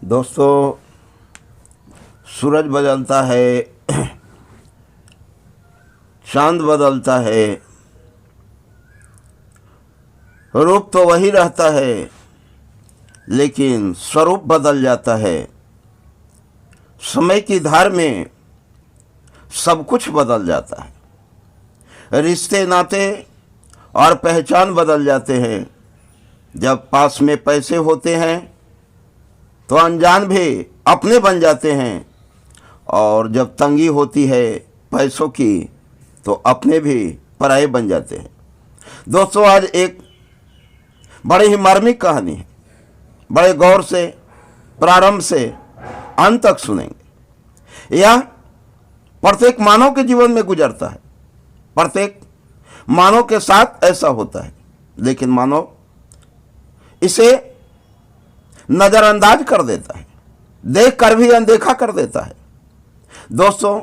दोस्तों, सूरज बदलता है, चांद बदलता है, रूप तो वही रहता है लेकिन स्वरूप बदल जाता है। समय की धार में सब कुछ बदल जाता है। रिश्ते नाते और पहचान बदल जाते हैं। जब पास में पैसे होते हैं तो अनजान भी अपने बन जाते हैं, और जब तंगी होती है पैसों की तो अपने भी पराये बन जाते हैं। दोस्तों, आज एक बड़ी ही मार्मिक कहानी है। बड़े गौर से प्रारंभ से अंत तक सुनेंगे। यह प्रत्येक मानव के जीवन में गुजरता है। प्रत्येक मानव के साथ ऐसा होता है, लेकिन मानव इसे नज़रअंदाज कर देता है, देख कर भी अनदेखा कर देता है। दोस्तों,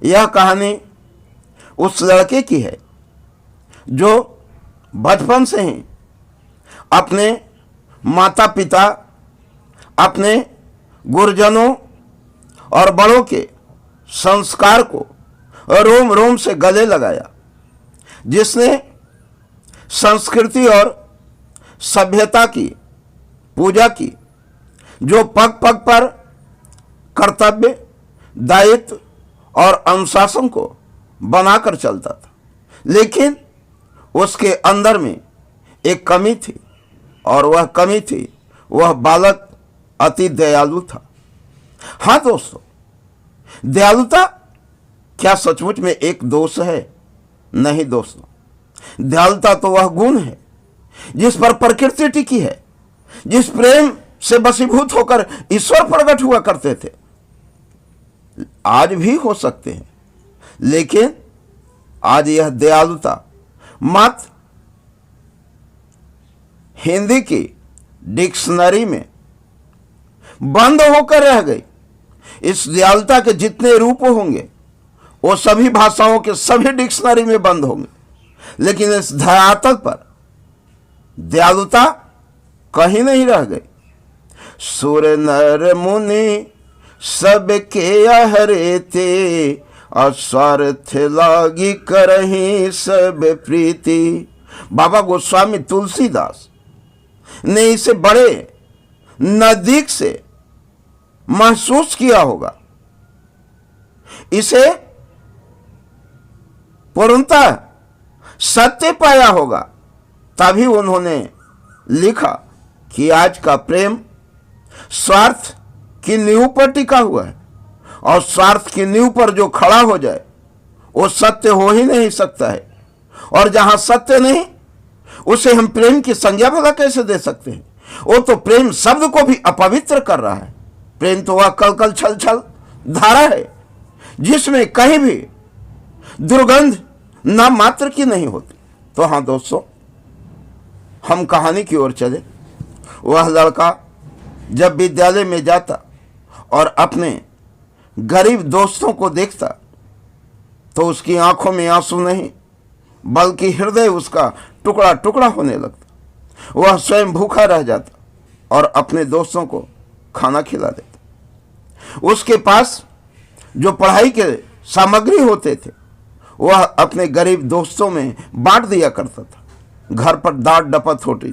यह कहानी उस लड़के की है जो बचपन से ही अपने माता पिता, अपने गुरुजनों और बड़ों के संस्कार को रोम रोम से गले लगाया, जिसने संस्कृति और सभ्यता की पूजा की, जो पग पग पर कर्तव्य, दायित्व और अनुशासन को बनाकर चलता था। लेकिन उसके अंदर में एक कमी थी, और वह कमी थी, वह बालक अति दयालु था। हाँ दोस्तों, दयालुता क्या सचमुच में एक दोष है? नहीं दोस्तों, दयालुता तो वह गुण है जिस पर प्रकृति टिकी है, जिस प्रेम से बसीभूत होकर ईश्वर प्रकट हुआ करते थे। आज भी हो सकते हैं, लेकिन आज यह दयालुता मात्र हिंदी की डिक्शनरी में बंद होकर रह गई। इस दयालुता के जितने रूप होंगे वो सभी भाषाओं के सभी डिक्शनरी में बंद होंगे, लेकिन इस धरातल पर दयालुता कहीं नहीं रह गई। सुर नर मुनि सबके आहरे थे, अस्वार्थ लागी करही सब प्रीति। बाबा गोस्वामी तुलसीदास ने इसे बड़े नजदीक से महसूस किया होगा, इसे पूर्णतः सत्य पाया होगा। तभी उन्होंने लिखा कि आज का प्रेम स्वार्थ की नींव पर टिका हुआ है, और स्वार्थ की नींव पर जो खड़ा हो जाए वो सत्य हो ही नहीं सकता है। और जहां सत्य नहीं, उसे हम प्रेम की संज्ञा भला कैसे दे सकते हैं? वो तो प्रेम शब्द को भी अपवित्र कर रहा है। प्रेम तो वह कलकल छल छल धारा है जिसमें कहीं भी दुर्गंध ना मात्र की नहीं होती। तो हाँ दोस्तों, हम कहानी की ओर चले। वह लड़का जब विद्यालय में जाता और अपने गरीब दोस्तों को देखता तो उसकी आंखों में आंसू नहीं, बल्कि हृदय उसका टुकड़ा टुकड़ा होने लगता। वह स्वयं भूखा रह जाता और अपने दोस्तों को खाना खिला देता। उसके पास जो पढ़ाई के सामग्री होते थे वह अपने गरीब दोस्तों में बांट दिया करता था। घर पर डांट डपट होती,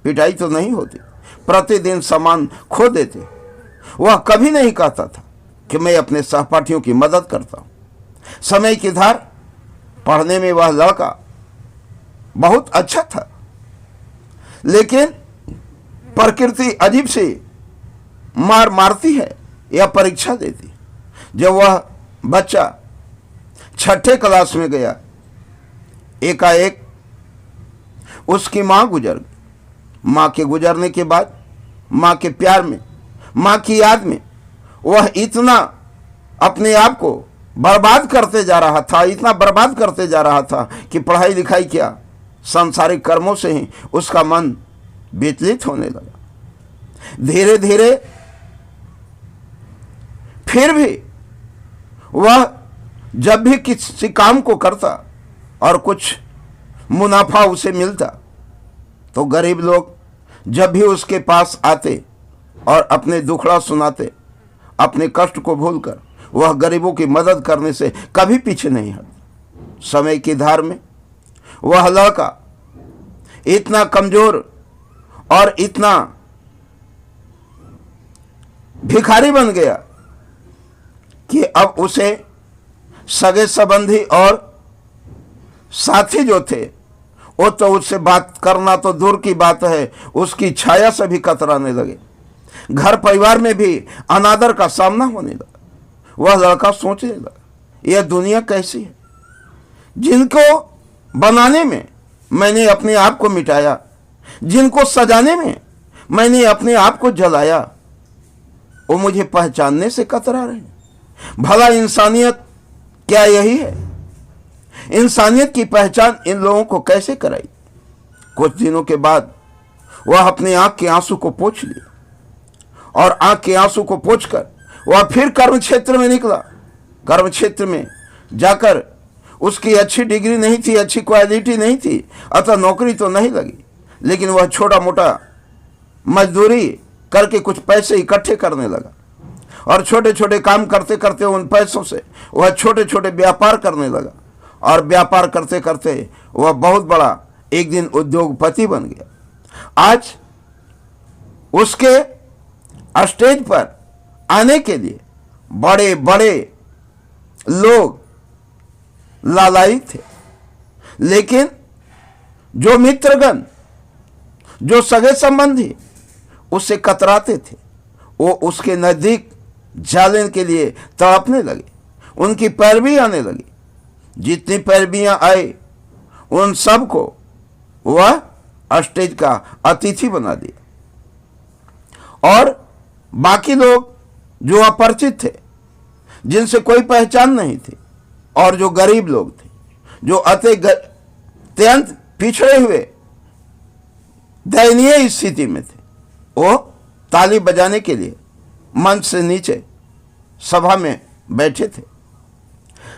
पिटाई तो नहीं होती, प्रतिदिन सामान खो देते। वह कभी नहीं कहता था कि मैं अपने सहपाठियों की मदद करता हूं। समय की धार पढ़ने में वह लड़का बहुत अच्छा था, लेकिन प्रकृति अजीब सी मार मारती है या परीक्षा देती। जब वह बच्चा छठे क्लास में गया, एकाएक उसकी मां गुजर गई। मां के गुजरने के बाद मां के प्यार में, मां की याद में वह इतना अपने आप को बर्बाद करते जा रहा था, इतना बर्बाद करते जा रहा था कि पढ़ाई लिखाई क्या, सांसारिक कर्मों से ही उसका मन विचलित होने लगा। धीरे धीरे फिर भी वह जब भी किसी काम को करता और कुछ मुनाफा उसे मिलता तो गरीब लोग जब भी उसके पास आते और अपने दुखड़ा सुनाते, अपने कष्ट को भूलकर वह गरीबों की मदद करने से कभी पीछे नहीं हट। समय की धार में वह लड़का इतना कमजोर और इतना भिखारी बन गया कि अब उसे सगे संबंधी और साथी जो थे वो तो उससे बात करना तो दूर की बात है, उसकी छाया से भी कतराने लगे। घर परिवार में भी अनादर का सामना होने लगा। वह लड़का सोचने लगा, यह दुनिया कैसी है, जिनको बनाने में मैंने अपने आप को मिटाया, जिनको सजाने में मैंने अपने आप को जलाया, वो मुझे पहचानने से कतरा रहे हैं। भला इंसानियत क्या यही है? इंसानियत की पहचान इन लोगों को कैसे कराई? कुछ दिनों के बाद वह अपने आंख के आंसू को पोंछ लिया और आंख के आंसू को पोंछकर वह फिर कर्म क्षेत्र में निकला। कर्म क्षेत्र में जाकर उसकी अच्छी डिग्री नहीं थी, अच्छी क्वालिटी नहीं थी, अतः नौकरी तो नहीं लगी, लेकिन वह छोटा मोटा मजदूरी करके कुछ पैसे इकट्ठे करने लगा और छोटे छोटे काम करते करते उन पैसों से वह छोटे छोटे व्यापार करने लगा और व्यापार करते करते वह बहुत बड़ा एक दिन उद्योगपति बन गया। आज उसके स्टेज पर आने के लिए बड़े बड़े लोग लालायित थे, लेकिन जो मित्रगण, जो सगे संबंधी उससे कतराते थे, वो उसके नजदीक जाने के लिए तड़पने लगे। उनकी पैरवी आने लगी। जितनी पैरवियां आए उन सब को वह स्टेज का अतिथि बना दिया और बाकी लोग जो अपरिचित थे, जिनसे कोई पहचान नहीं थी, और जो गरीब लोग थे, जो अत्यंत पिछड़े हुए दयनीय स्थिति में थे, वो ताली बजाने के लिए मंच से नीचे सभा में बैठे थे।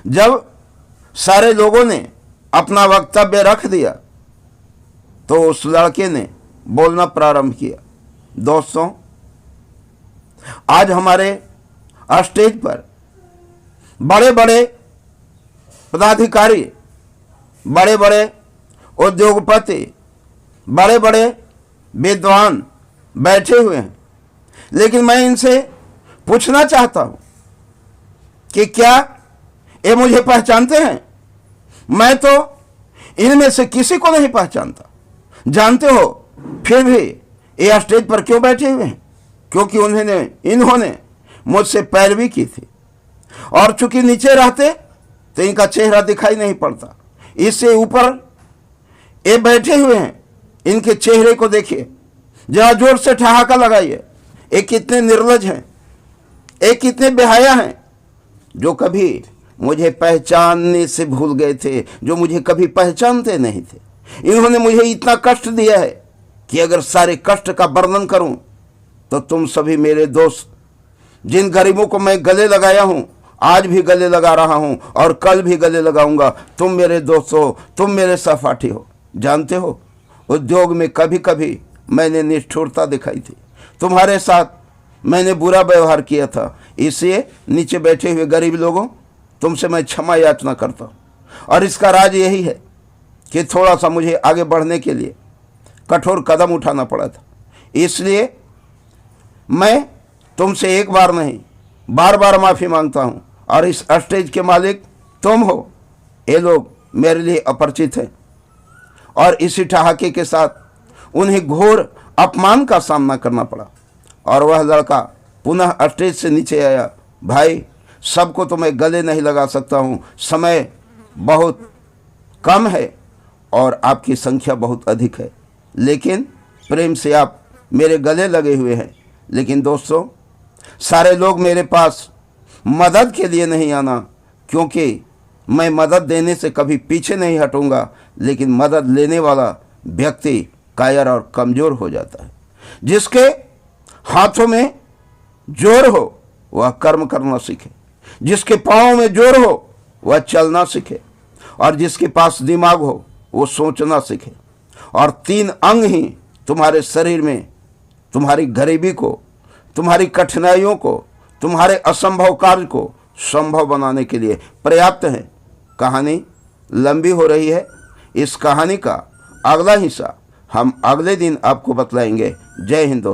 जब सारे लोगों ने अपना वक्तव्य रख दिया तो उस लड़के ने बोलना प्रारंभ किया। दोस्तों, आज हमारे स्टेज पर बड़े बड़े पदाधिकारी, बड़े बड़े उद्योगपति, बड़े बड़े विद्वान बैठे हुए हैं, लेकिन मैं इनसे पूछना चाहता हूं कि क्या ये मुझे पहचानते हैं? मैं तो इनमें से किसी को नहीं पहचानता। जानते हो, फिर भी ये स्टेज पर क्यों बैठे हुए हैं? क्योंकि इन्होंने मुझसे पैरवी की थी और चूंकि नीचे रहते तो इनका चेहरा दिखाई नहीं पड़ता। इससे ऊपर ये बैठे हुए हैं, इनके चेहरे को देखिए, जरा जोर से ठहाका लगाइए। ये कितने निर्लज हैं, ये कितने बेहया हैं, जो कभी मुझे पहचानने से भूल गए थे, जो मुझे कभी पहचानते नहीं थे। इन्होंने मुझे इतना कष्ट दिया है कि अगर सारे कष्ट का वर्णन करूं तो तुम सभी मेरे दोस्त, जिन गरीबों को मैं गले लगाया हूं, आज भी गले लगा रहा हूं और कल भी गले लगाऊंगा, तुम मेरे दोस्त हो, तुम मेरे सहपाठी हो। जानते हो, उद्योग में कभी कभी मैंने निष्ठुरता दिखाई थी, तुम्हारे साथ मैंने बुरा व्यवहार किया था, इसलिए नीचे बैठे हुए गरीब लोगों, तुमसे मैं क्षमा याचना करता हूं। और इसका राज यही है कि थोड़ा सा मुझे आगे बढ़ने के लिए कठोर कदम उठाना पड़ा था, इसलिए मैं तुमसे एक बार नहीं बार बार माफ़ी मांगता हूं। और इस स्टेज के मालिक तुम हो, ये लोग मेरे लिए अपरिचित हैं। और इसी ठहाके के साथ उन्हें घोर अपमान का सामना करना पड़ा और वह लड़का पुनः स्टेज से नीचे आया। भाई, सबको तो मैं गले नहीं लगा सकता हूँ, समय बहुत कम है और आपकी संख्या बहुत अधिक है, लेकिन प्रेम से आप मेरे गले लगे हुए हैं। लेकिन दोस्तों, सारे लोग मेरे पास मदद के लिए नहीं आना, क्योंकि मैं मदद देने से कभी पीछे नहीं हटूंगा, लेकिन मदद लेने वाला व्यक्ति कायर और कमज़ोर हो जाता है। जिसके हाथों में जोर हो वह कर्म करना सीखे, जिसके पाँव में जोर हो वह चलना सीखे, और जिसके पास दिमाग हो वो सोचना सीखे। और 3 अंग ही तुम्हारे शरीर में तुम्हारी गरीबी को तुम्हारी कठिनाइयों को, तुम्हारे असंभव कार्य को संभव बनाने के लिए पर्याप्त है। कहानी लंबी हो रही है। इस कहानी का अगला हिस्सा हम अगले दिन आपको बतलाएंगे। जय हिंद।